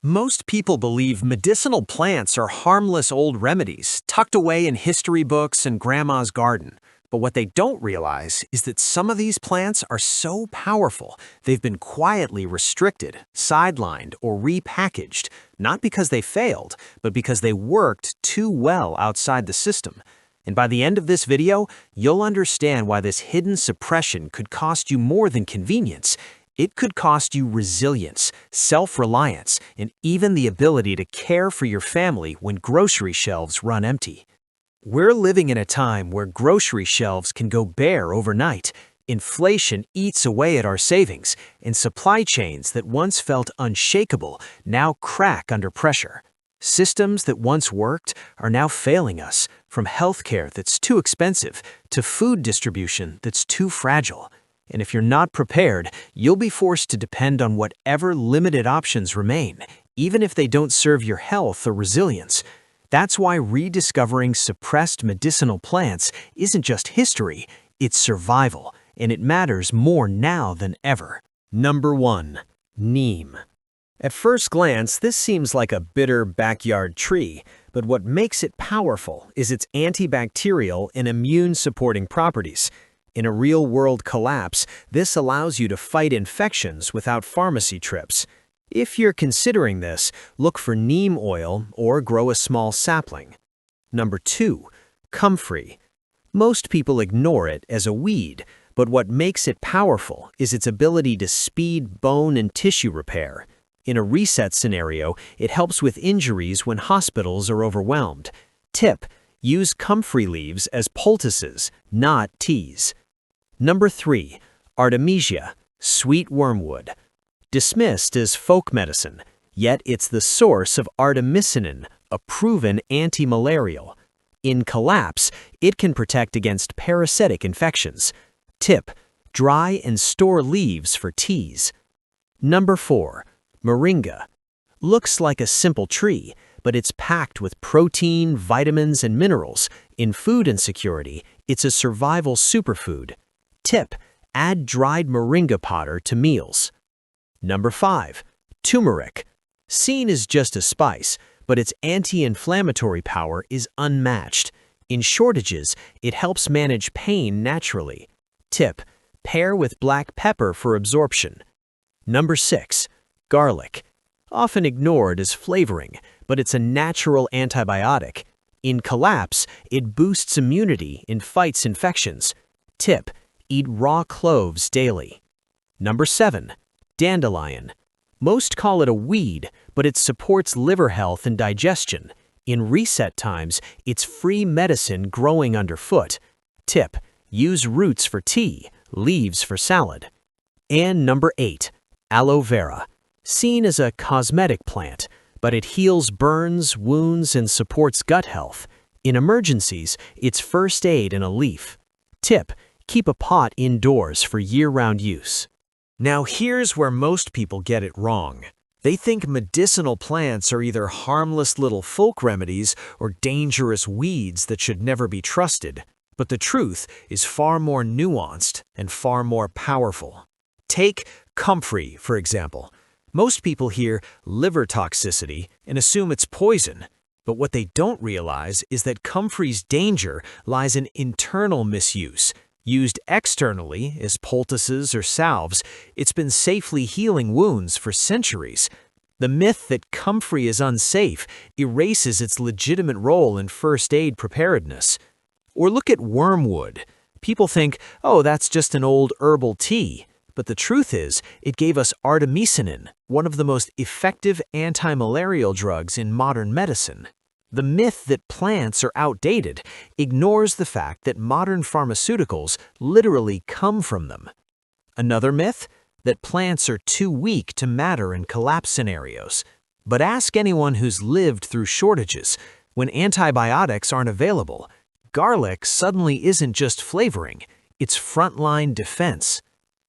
Most people believe medicinal plants are harmless old remedies tucked away in history books and grandma's garden. But what they don't realize is that some of these plants are so powerful, they've been quietly restricted, sidelined, or repackaged, not because they failed, but because they worked too well outside the system. And by the end of this video, you'll understand why this hidden suppression could cost you more than convenience. It could cost you resilience, self-reliance, and even the ability to care for your family when grocery shelves run empty. We're living in a time where grocery shelves can go bare overnight. Inflation eats away at our savings, and supply chains that once felt unshakable now crack under pressure. Systems that once worked are now failing us, from healthcare that's too expensive to food distribution that's too fragile. And if you're not prepared, you'll be forced to depend on whatever limited options remain, even if they don't serve your health or resilience. That's why rediscovering suppressed medicinal plants isn't just history, it's survival, and it matters more now than ever. Number 1. Neem. At first glance, this seems like a bitter backyard tree, but what makes it powerful is its antibacterial and immune-supporting properties. In a real-world collapse, this allows you to fight infections without pharmacy trips. If you're considering this, look for neem oil or grow a small sapling. Number 2. Comfrey. Most people ignore it as a weed, but what makes it powerful is its ability to speed bone and tissue repair. In a reset scenario, it helps with injuries when hospitals are overwhelmed. Tip: use comfrey leaves as poultices, not teas. Number 3. Artemisia, sweet wormwood. Dismissed as folk medicine, yet it's the source of artemisinin, a proven anti-malarial. In collapse, it can protect against parasitic infections. Tip: dry and store leaves for teas. Number 4. Moringa. Looks like a simple tree, but it's packed with protein, vitamins, and minerals. In food insecurity, it's a survival superfood. Tip: add dried moringa powder to meals. Number 5. Turmeric. Seen as just a spice, but its anti-inflammatory power is unmatched. In shortages, it helps manage pain naturally. Tip: pair with black pepper for absorption. Number 6. Garlic. Often ignored as flavoring, but it's a natural antibiotic. In collapse, it boosts immunity and fights infections. Tip: eat raw cloves daily. Number 7. Dandelion. Most call it a weed, but it supports liver health and digestion. In reset times, it's free medicine growing underfoot. Tip: use roots for tea, leaves for salad. And number 8. Aloe vera. Seen as a cosmetic plant, but it heals burns, wounds, and supports gut health. In emergencies, it's first aid in a leaf. Tip: keep a pot indoors for year-round use. Now here's where most people get it wrong. They think medicinal plants are either harmless little folk remedies or dangerous weeds that should never be trusted. But the truth is far more nuanced and far more powerful. Take comfrey, for example. Most people hear liver toxicity and assume it's poison. But what they don't realize is that comfrey's danger lies in internal misuse. Used externally as poultices or salves, it's been safely healing wounds for centuries. The myth that comfrey is unsafe erases its legitimate role in first aid preparedness. Or look at wormwood. People think, oh, that's just an old herbal tea. But the truth is, it gave us artemisinin, one of the most effective anti-malarial drugs in modern medicine. The myth that plants are outdated ignores the fact that modern pharmaceuticals literally come from them. Another myth? That plants are too weak to matter in collapse scenarios. But ask anyone who's lived through shortages. When antibiotics aren't available, garlic suddenly isn't just flavoring, it's frontline defense.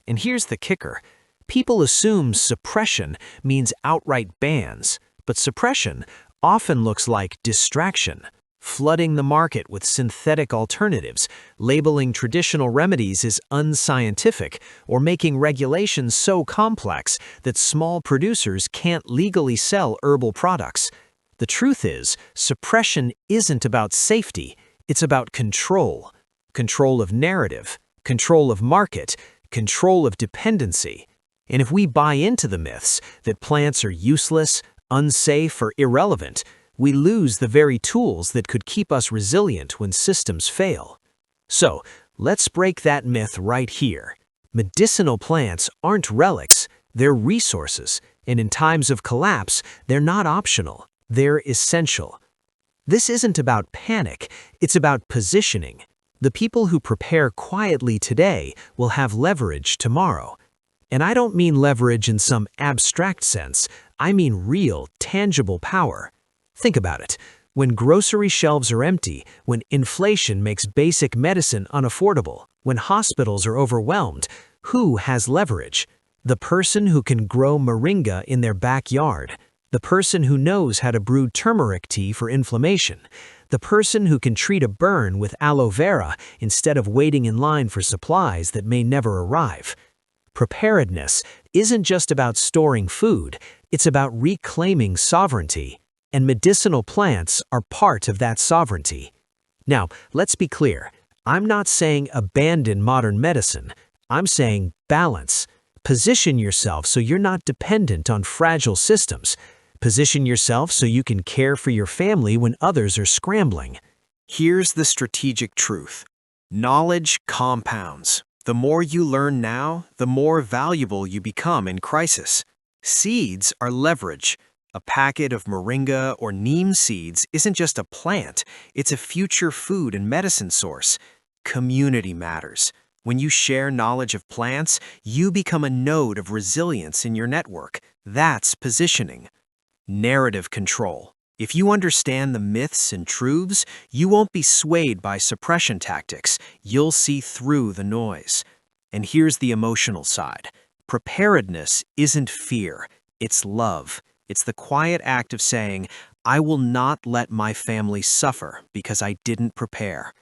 And here's the kicker. People assume suppression means outright bans, but suppression often looks like distraction. flooding the market with synthetic alternatives, labeling traditional remedies as unscientific, or making regulations so complex that small producers can't legally sell herbal products. The truth is, suppression isn't about safety, it's about control. Control of narrative, control of market, control of dependency. And if we buy into the myths that plants are useless, unsafe, or irrelevant, we lose the very tools that could keep us resilient when systems fail. So, let's break that myth right here. Medicinal plants aren't relics, they're resources, and in times of collapse, they're not optional, they're essential. This isn't about panic, it's about positioning. The people who prepare quietly today will have leverage tomorrow. And I don't mean leverage in some abstract sense, I mean real, tangible power. Think about it. When grocery shelves are empty, when inflation makes basic medicine unaffordable, when hospitals are overwhelmed, who has leverage? The person who can grow moringa in their backyard. The person who knows how to brew turmeric tea for inflammation. The person who can treat a burn with aloe vera instead of waiting in line for supplies that may never arrive. Preparedness isn't just about storing food, it's about reclaiming sovereignty. And medicinal plants are part of that sovereignty. Now, let's be clear. I'm not saying abandon modern medicine. I'm saying balance. Position yourself so you're not dependent on fragile systems. Position yourself so you can care for your family when others are scrambling. Here's the strategic truth. Knowledge compounds. The more you learn now, the more valuable you become in crisis. Seeds are leverage. A packet of moringa or neem seeds isn't just a plant, it's a future food and medicine source. Community matters. When you share knowledge of plants, you become a node of resilience in your network. That's positioning. Narrative control. If you understand the myths and truths, you won't be swayed by suppression tactics. You'll see through the noise. And here's the emotional side. Preparedness isn't fear, it's love. It's the quiet act of saying, I will not let my family suffer because I didn't prepare.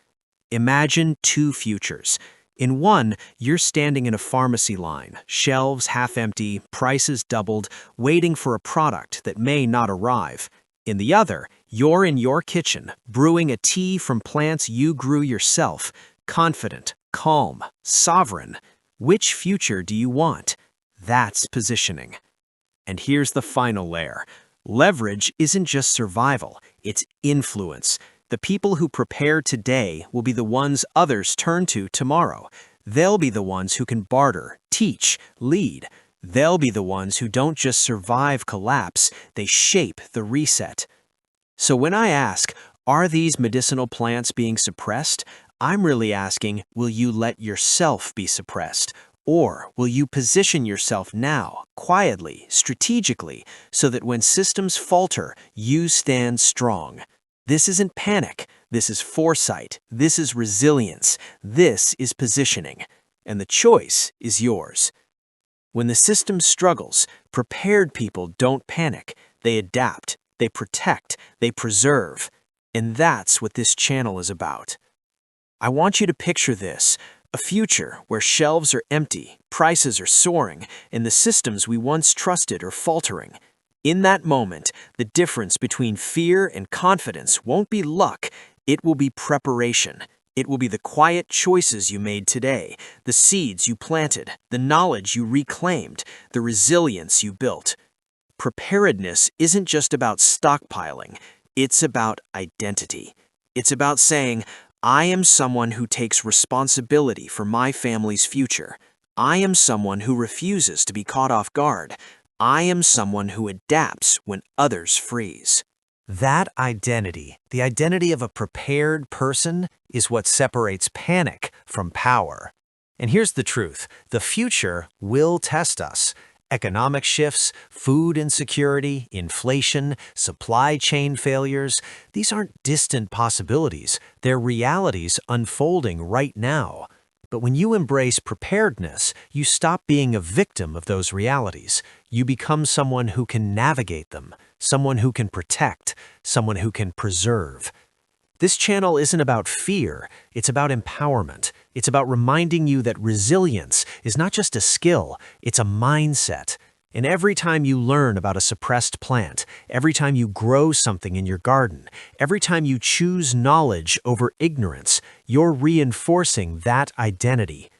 Imagine two futures. In one, you're standing in a pharmacy line, shelves half empty, prices doubled, waiting for a product that may not arrive. In the other, you're in your kitchen, brewing a tea from plants you grew yourself, confident, calm, sovereign. Which future do you want? That's positioning. And here's the final layer. Leverage isn't just survival, it's influence. The people who prepare today will be the ones others turn to tomorrow. They'll be the ones who can barter, teach, lead. They'll be the ones who don't just survive collapse, they shape the reset. So when I ask, are these medicinal plants being suppressed? I'm really asking, will you let yourself be suppressed? Or will you position yourself now, quietly, strategically, so that when systems falter, you stand strong? This isn't panic. This is foresight. This is resilience. This is positioning. And the choice is yours. When the system struggles, prepared people don't panic. They adapt. They protect. They preserve. And that's what this channel is about. I want you to picture this. A future where shelves are empty, prices are soaring, and the systems we once trusted are faltering. In that moment, the difference between fear and confidence won't be luck, it will be preparation. It will be the quiet choices you made today, the seeds you planted, the knowledge you reclaimed, the resilience you built. Preparedness isn't just about stockpiling, it's about identity. It's about saying, I am someone who takes responsibility for my family's future. I am someone who refuses to be caught off guard. I am someone who adapts when others freeze. That identity, the identity of a prepared person, is what separates panic from power. And here's the truth, the future will test us. Economic shifts, food insecurity, inflation, supply chain failures, these aren't distant possibilities, they're realities unfolding right now. But when you embrace preparedness, you stop being a victim of those realities. You become someone who can navigate them, someone who can protect, someone who can preserve. This channel isn't about fear, it's about empowerment. It's about reminding you that resilience is not just a skill, it's a mindset. And every time you learn about a suppressed plant, every time you grow something in your garden, every time you choose knowledge over ignorance, you're reinforcing that identity.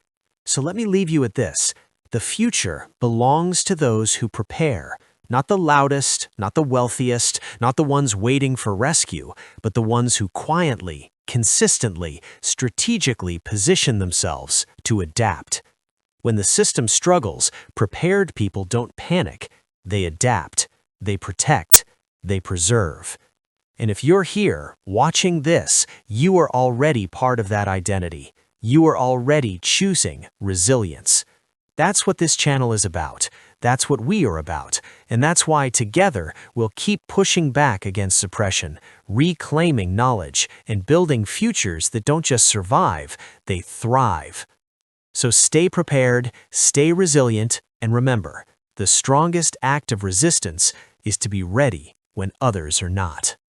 So let me leave you at this. The future belongs to those who prepare. Not the loudest, not the wealthiest, not the ones waiting for rescue, but the ones who quietly, consistently, strategically position themselves to adapt. When the system struggles, prepared people don't panic. They adapt, they protect, they preserve. And if you're here, watching this, you are already part of that identity. You are already choosing resilience. That's what this channel is about. That's what we are about. And that's why together we'll keep pushing back against suppression, reclaiming knowledge, and building futures that don't just survive, they thrive. So stay prepared, stay resilient, and remember, the strongest act of resistance is to be ready when others are not.